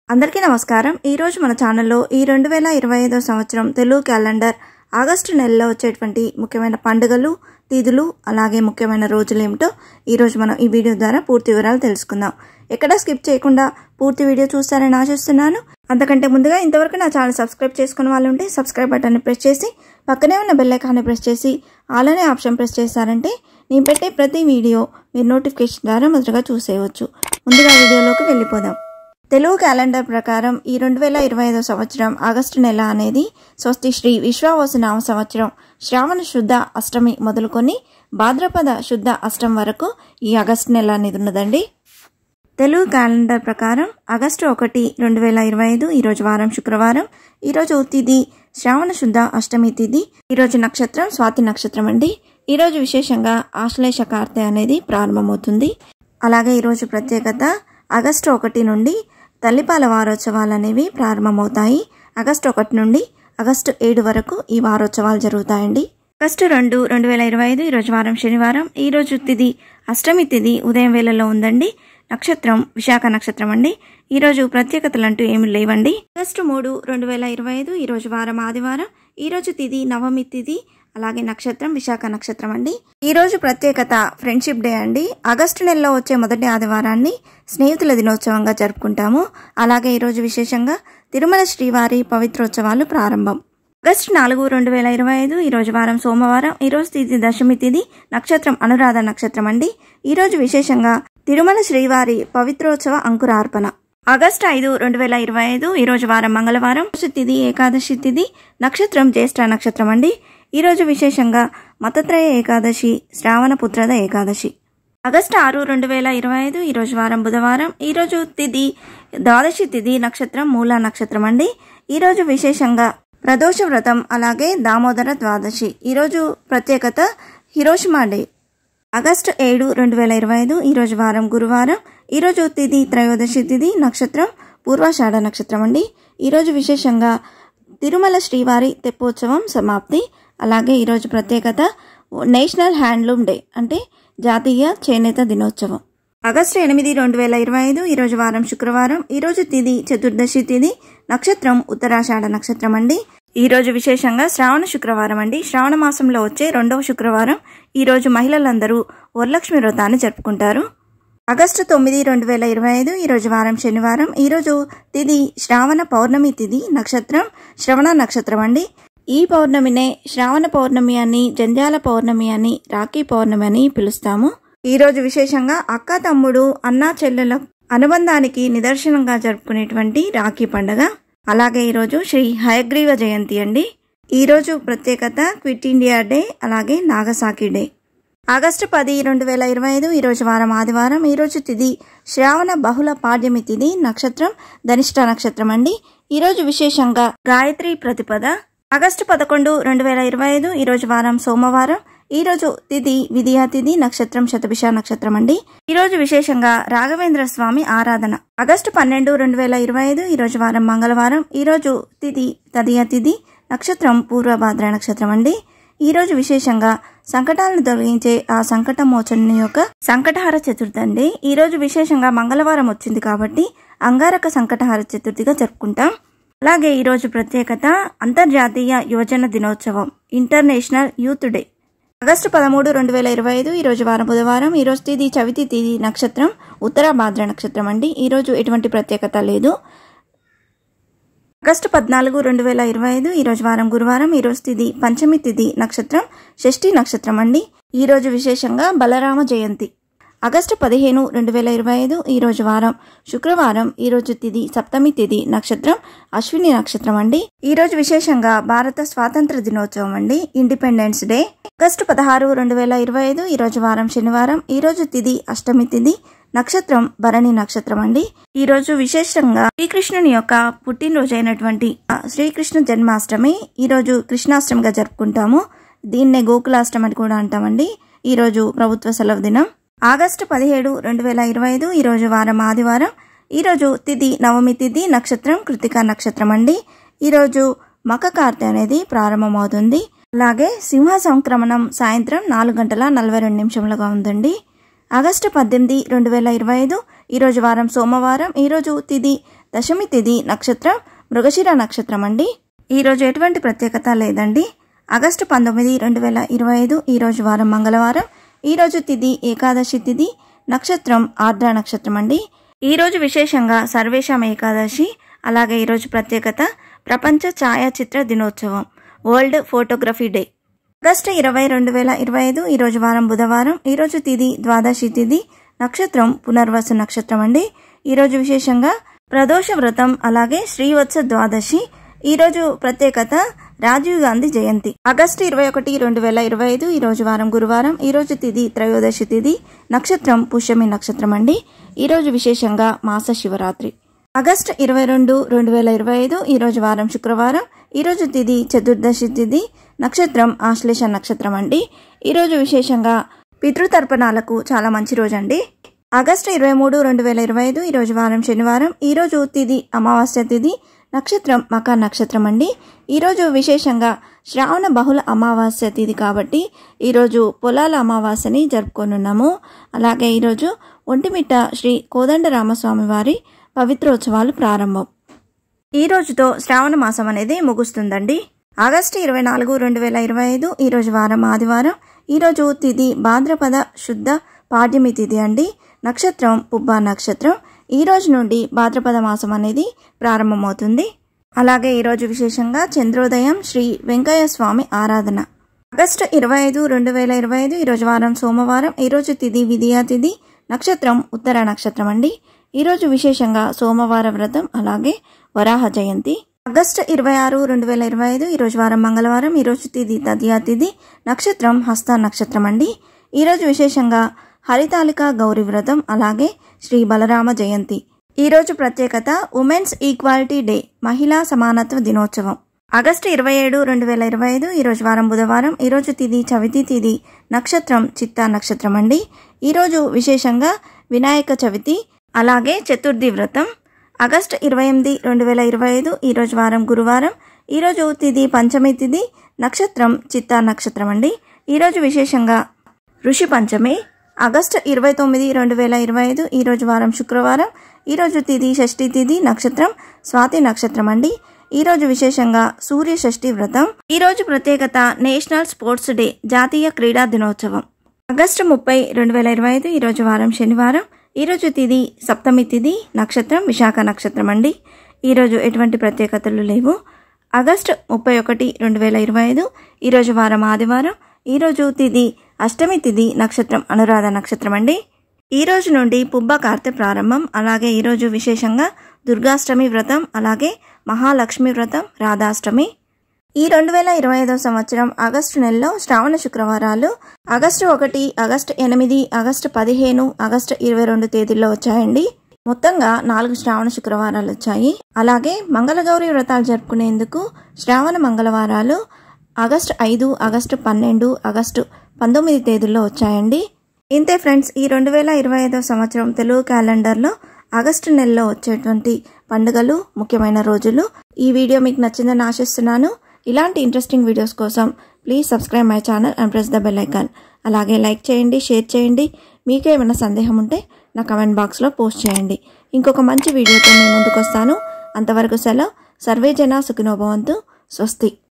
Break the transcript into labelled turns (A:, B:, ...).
A: అందరికీ నమస్కారం। ఈ రోజు మన ఛానల్లో ఈ 2025 సంవత్సరం తెలుగు క్యాలెండర్ ఆగస్టు నెలలో వచ్చేటువంటి ముఖ్యమైన పండుగలు, తిథులు, అలాగే ముఖ్యమైన రోజులు ఏమిటో ఈ రోజు మనం ఈ వీడియో ద్వారా పూర్తి వివరాలు తెలుసుకుందాం। ఎక్కడ స్కిప్ చేయకుండా పూర్తి వీడియో చూస్తారని ఆశిస్తున్నాను। అంతకంటే ముందుగా ఇంతవరకు నా ఛానల్ సబ్స్క్రైబ్ చేసుకున్న వాళ్ళు ఉంటే సబ్స్క్రైబ్ బటన్ ని ప్రెస్ చేసి పక్కనే ఉన్న బెల్ ఐకాన్ ని ప్రెస్ చేసి ఆల్ అనే ఆప్షన్ ప్రెస్ చేశారంటే నేను పెట్టే ప్రతి వీడియో మీరు నోటిఫికేషన్ ద్వారా మొదటగా చూసేయవచ్చు। ముందుగా వీడియోలోకి వెళ్ళిపోదాం। తెలుగు క్యాలెండర్ ప్రకారం ఈ 2025 సంవత్సరం ఆగస్టు నెల అనేది స్వస్తి శ్రీ విశ్వావసు నామ సంవత్సరం శ్రావణ శుద్ధ అష్టమి మొదలుకొని భాద్రపద శుద్ధ అష్టమి వరకు ఈ ఆగస్టు నెల అనేది ఉన్నదండి। తెలుగు క్యాలెండర్ ప్రకారం ఆగస్టు 1, 2025 ఈరోజు వారం శుక్రవారం। ఈరోజు తిథి శ్రావణ శుద్ధ అష్టమి తిథి। ఈరోజు నక్షత్రం స్వాతి నక్షత్రం అండి। ఈరోజు విశేషంగా ఆశ్లేష కార్తె అనేది ప్రారంభమవుతుంది। అలాగే ఈరోజు ప్రత్యేకత ఆగస్టు 1 నుండి తల్లిపాల వారోత్సవాలు అనేవి ప్రారంభమవుతాయి। ఆగస్టు 1 నుండి ఆగస్టు 7 వరకు ఈ వారోత్సవాలు జరుగుతాయండి। ఆగస్టు 2, 2025 ఈరోజు వారం శనివారం। ఈరోజు తిథి అష్టమి తిథి ఉదయం వేళలో ఉందండి। నక్షత్రం విశాఖ నక్షత్రం అండి। ఈరోజు ప్రత్యేకతలు అంటూ ఏమి లేవండి। ఆగస్టు 3, 2025 ఈరోజు వారం ఆదివారం। ఈరోజు తిథి నవమి తిథి, అలాగే నక్షత్రం విశాఖ నక్షత్రం అండి। ఈ రోజు ప్రత్యేకత ఫ్రెండ్షిప్ డే అండి। ఆగస్టు నెలలో వచ్చే మొదటి ఆదివారాన్ని స్నేహితుల దినోత్సవంగా జరుపుకుంటాము। అలాగే ఈరోజు విశేషంగా తిరుమల శ్రీవారి పవిత్రోత్సవాలు ప్రారంభం। ఆగస్టు 4, 2025 ఈరోజు వారం సోమవారం। ఈరోజు తిథి దశమి తిథి, నక్షత్రం అనురాధ నక్షత్రం అండి। ఈరోజు విశేషంగా తిరుమల శ్రీవారి పవిత్రోత్సవ అంకురార్పణ। ఆగస్టు 5, 2025 ఈరోజు వారం మంగళవారం। తిథి ఏకాదశి తిథి, నక్షత్రం జ్యేష్ఠ నక్షత్రం అండి। ఈరోజు విశేషంగా మతత్రయ ఏకాదశి, శ్రావణ పుత్రద ఏకాదశి। ఆగస్టు 6, 2025 ఈరోజు వారం బుధవారం। ఈరోజు తిథి ద్వాదశి తిథి, నక్షత్రం మూలా నక్షత్రం అండి। ఈరోజు విశేషంగా ప్రదోష వ్రతం, అలాగే దామోదర ద్వాదశి। ఈరోజు ప్రత్యేకత హిరోషిమా డే। ఆగస్టు 7, 2025 ఈరోజు వారం గురువారం। ఈరోజు తిథి త్రయోదశి తిథి, నక్షత్రం పూర్వాషాఢ నక్షత్రం అండి। ఈరోజు విశేషంగా తిరుమల శ్రీవారి తెప్పోత్సవం సమాప్తి। అలాగే ఈరోజు ప్రత్యేకత నేషనల్ హ్యాండ్లూమ్ డే, అంటే జాతీయ చేనేత దినోత్సవం। ఆగస్టు 8, 2025 ఈరోజు వారం శుక్రవారం। ఈరోజు తిథి చతుర్దశి తిథి, నక్షత్రం ఉత్తరాషాఢ నక్షత్రం అండి। ఈరోజు విశేషంగా శ్రావణ శుక్రవారం అండి। శ్రావణ మాసంలో వచ్చే 2వ శుక్రవారం। ఈరోజు మహిళలందరూ వరలక్ష్మి వ్రతాన్ని జరుపుకుంటారు। ఆగస్టు 9, 2025 ఈరోజు వారం శనివారం। ఈరోజు తిథి శ్రావణ పౌర్ణమి తిథి, నక్షత్రం శ్రవణ నక్షత్రం అండి। ఈ పౌర్ణమినే శ్రావణ పౌర్ణమి అని, జంధ్యాల పౌర్ణమి అని, రాఖీ పౌర్ణమి అని పిలుస్తాము। ఈరోజు విశేషంగా అక్క తమ్ముడు, అన్నా చెల్లెల అనుబంధానికి నిదర్శనంగా జరుపుకునేటువంటి రాఖీ పండుగ। అలాగే ఈరోజు శ్రీ హయగ్రీవ జయంతి అండి। ఈరోజు ప్రత్యేకత క్విట్ ఇండియా డే, అలాగే నాగసాకి డే। ఆగస్టు 10, 2025 ఈరోజు వారం ఆదివారం। ఈరోజు తిథి శ్రావణ బహుళ పాడ్యమి తిథి, నక్షత్రం ధనిష్ట నక్షత్రం అండి। ఈరోజు విశేషంగా గాయత్రి ప్రతిపద। ఆగస్టు 11, 2025 ఈరోజు వారం సోమవారం। ఈరోజు తిథి విధియా తిథి, నక్షత్రం శతభిష నక్షత్రం అండి। ఈరోజు విశేషంగా రాఘవేంద్ర స్వామి ఆరాధన। ఆగస్టు 12, 2025 ఈరోజు వారం మంగళవారం। ఈరోజు తిథి తదియా తిథి, నక్షత్రం పూర్వభాద్ర నక్షత్రం అండి। ఈరోజు విశేషంగా సంకటాలను తొలగించే ఆ సంకట మోచన యొక్క సంకటహార చతుర్థి అండి। ఈరోజు విశేషంగా మంగళవారం వచ్చింది కాబట్టి అంగారక సంకటహార చతుర్థిగా జరుపుకుంటాం। అలాగే ఈరోజు ప్రత్యేకత అంతర్జాతీయ యువజన దినోత్సవం, ఇంటర్నేషనల్ యూత్ డే। ఆగస్టు 13, 2025 ఈరోజు వారం బుధవారం। ఈరోజు తిథి చవితి తిథి, నక్షత్రం ఉత్తరాభాద్ర నక్షత్రం అండి। ఈరోజు ఎటువంటి ప్రత్యేకత లేదు। ఆగస్టు 14, 2025 ఈరోజు వారం గురువారం। ఈరోజు తిథి పంచమి తిథి, నక్షత్రం షష్ఠి నక్షత్రం అండి। ఈరోజు విశేషంగా బలరామ జయంతి। ఆగస్టు 15, 2025 ఈరోజు వారం శుక్రవారం। ఈరోజు తిథి సప్తమి తిథి, నక్షత్రం అశ్విని నక్షత్రం అండి। ఈరోజు విశేషంగా భారత స్వాతంత్ర దినోత్సవం అండి, ఇండిపెండెన్స్ డే। ఆగస్టు 16, 2025 ఈరోజు వారం శనివారం। ఈరోజు తిథి అష్టమి తిథి, నక్షత్రం భరణి నక్షత్రం అండి। ఈరోజు విశేషంగా శ్రీకృష్ణుని యొక్క పుట్టినరోజు అయినటువంటి శ్రీకృష్ణ జన్మాష్టమి ఈరోజు కృష్ణాష్టమిగా జరుపుకుంటాము। దీన్నే గోకులాష్టమి అని కూడా అంటామండి। ఈరోజు ప్రభుత్వ సెలవు దినం। ఆగస్టు 17, 2025 ఈరోజు వారం ఆదివారం। ఈరోజు తిథి నవమి తిథి, నక్షత్రం కృతికా నక్షత్రం అండి। ఈరోజు మక కార్తె అనేది ప్రారంభమవుతుంది। అలాగే సింహ సంక్రమణం సాయంత్రం 4:42 ఉందండి। ఆగస్టు 18, 2025 ఈరోజు వారం సోమవారం। ఈరోజు తిథి దశమి తిథి నక్షత్రం మృగశిర నక్షత్రం అండి. ఈరోజు ఎటువంటి ప్రత్యేకత లేదండి. ఆగస్టు 19, 2025 ఈరోజు వారం మంగళవారం. ఈరోజు తిథి ఏకాదశి తిథి, నక్షత్రం ఆర్ద్ర నక్షత్రం అండి. ఈరోజు విశేషంగా సర్వేషాం ఏకాదశి. అలాగే ఈరోజు ప్రత్యేకత ప్రపంచ ఛాయాచిత్ర దినోత్సవం, వరల్డ్ ఫోటోగ్రఫీ డే. ఆగస్టు 20, 2025 ఈరోజు వారం బుధవారం. ఈరోజు తిథి ద్వాదశి తిథి, నక్షత్రం పునర్వసు నక్షత్రం అండి. ఈరోజు విశేషంగా ప్రదోష వ్రతం, అలాగే శ్రీవత్స ద్వాదశి. ఈరోజు ప్రత్యేకత రాజీవ్ గాంధీ జయంతి. ఆగస్టు 21, 2025 ఈరోజు వారం గురువారం. ఈరోజు తిథి త్రయోదశి తిథి, నక్షత్రం పుష్యమి నక్షత్రం అండి. ఈరోజు విశేషంగా మాస శివరాత్రి. ఆగస్టు 22, 2025 ఈరోజు వారం శుక్రవారం. ఈరోజు తిథి చతుర్దశి తిథి, నక్షత్రం ఆశ్లేష నక్షత్రం అండి. ఈరోజు విశేషంగా పితృతర్పణాలకు చాలా మంచి రోజు అండి. ఆగస్టు 23, 2025 ఈరోజు వారం శనివారం. ఈరోజు తిథి అమావాస్య తిథి, నక్షత్రం మక నక్షత్రం అండి. ఈరోజు విశేషంగా శ్రావణ బహుళ అమావాస్య తిథి కాబట్టి ఈరోజు పొలాల అమావాస్యని జరుపుకోనున్నాము. అలాగే ఈరోజు ఒంటిమిట్ట శ్రీ కోదండరామస్వామి వారి పవిత్రోత్సవాలు ప్రారంభం. ఈ రోజుతో శ్రావణ మాసం అనేది ముగుస్తుందండి. ఆగస్టు 24, 2025 ఈరోజు వారం ఆదివారం. ఈరోజు తిథి భాద్రపద శుద్ధ పాడ్యమి తిథి అండి. నక్షత్రం పుబ్బ నక్షత్రం. ఈ రోజు నుండి భాద్రపద మాసం అనేది ప్రారంభమవుతుంది. అలాగే ఈరోజు విశేషంగా చంద్రోదయం, శ్రీ వెంకయ్య స్వామి ఆరాధన. ఆగస్టు 25, 2025 ఈరోజు వారం సోమవారం. ఈరోజు తిథి విధియా తిథి, నక్షత్రం ఉత్తర నక్షత్రం అండి. ఈరోజు విశేషంగా సోమవార వ్రతం, అలాగే వరాహ జయంతి. ఆగస్టు 26, 2025 ఈరోజు వారం మంగళవారం. ఈరోజు తిథి తదియా తిథి, నక్షత్రం హస్త నక్షత్రం అండి. ఈరోజు విశేషంగా హరితాళిక గౌరీ వ్రతం, అలాగే శ్రీ బలరామ జయంతి. ఈరోజు ప్రత్యేకత ఉమెన్స్ ఈక్వాలిటీ డే, మహిళా సమానత్వ దినోత్సవం. ఆగస్టు 27, 2025 ఈరోజు వారం బుధవారం. ఈరోజు తిథి చవితి తిథి, నక్షత్రం చిత్తా నక్షత్రం అండి. ఈరోజు విశేషంగా వినాయక చవితి, అలాగే చతుర్థి వ్రతం. ఆగస్టు 28, 2025 ఈరోజు వారం గురువారం. ఈరోజు తిథి పంచమి తిథి, నక్షత్రం చిత్తా నక్షత్రం అండి. ఈరోజు విశేషంగా ఋషి పంచమి. ఆగస్టు 29, 2025 ఈరోజు వారం శుక్రవారం. ఈరోజు తిథి షష్ఠి తిథి, నక్షత్రం స్వాతి నక్షత్రం అండి. ఈరోజు విశేషంగా సూర్య షష్ఠి వ్రతం. ఈరోజు ప్రత్యేకత నేషనల్ స్పోర్ట్స్ డే, జాతీయ క్రీడా దినోత్సవం. ఆగస్టు 30, 2025 ఈరోజు వారం శనివారం. ఈరోజు తిథి సప్తమి తిథి, నక్షత్రం విశాఖ నక్షత్రం అండి. ఈరోజు ఎటువంటి ప్రత్యేకతలు లేవు. ఆగస్టు 31, 2025 ఈరోజు వారం ఆదివారం. ఈరోజు తిథి అష్టమి తిథి, నక్షత్రం అనురాధ నక్షత్రం అండి. ఈ రోజు నుండి పుబ్బ కార్తె ప్రారంభం. అలాగే ఈరోజు విశేషంగా దుర్గాష్టమి వ్రతం, అలాగే మహాలక్ష్మి వ్రతం, రాధాష్టమి. ఈ 2025 సంవత్సరం ఆగస్టు నెలలో శ్రావణ శుక్రవారాలు ఆగస్టు 1, ఆగస్టు 8, ఆగస్టు 15, ఆగస్టు 22 తేదీల్లో వచ్చాయండి. మొత్తంగా 4 శ్రావణ శుక్రవారాలు వచ్చాయి. అలాగే మంగళగౌరి వ్రతాలు జరుపుకునేందుకు శ్రావణ మంగళవారాలు ఆగస్టు 5, ఆగస్టు 12, ఆగస్టు 19 తేదీల్లో వచ్చాయండి. ఇంతే ఫ్రెండ్స్, ఈ 2025 సంవత్సరం తెలుగు క్యాలెండర్లో ఆగస్టు నెలలో వచ్చేటువంటి పండుగలు, ముఖ్యమైన రోజులు. ఈ వీడియో మీకు నచ్చిందని ఆశిస్తున్నాను. ఇలాంటి ఇంట్రెస్టింగ్ వీడియోస్ కోసం please subscribe my channel and press the bell icon. అలాగే లైక్ చేయండి, షేర్ చేయండి. మీకు ఏమైనా సందేహం ఉంటే నా కమెంట్ బాక్స్లో పోస్ట్ చేయండి. ఇంకొక మంచి వీడియోతో నేను ముందుకు వస్తాను. అంతవరకు సెలవు. సర్వే జన సుఖినో భవంతు. స్వస్తి.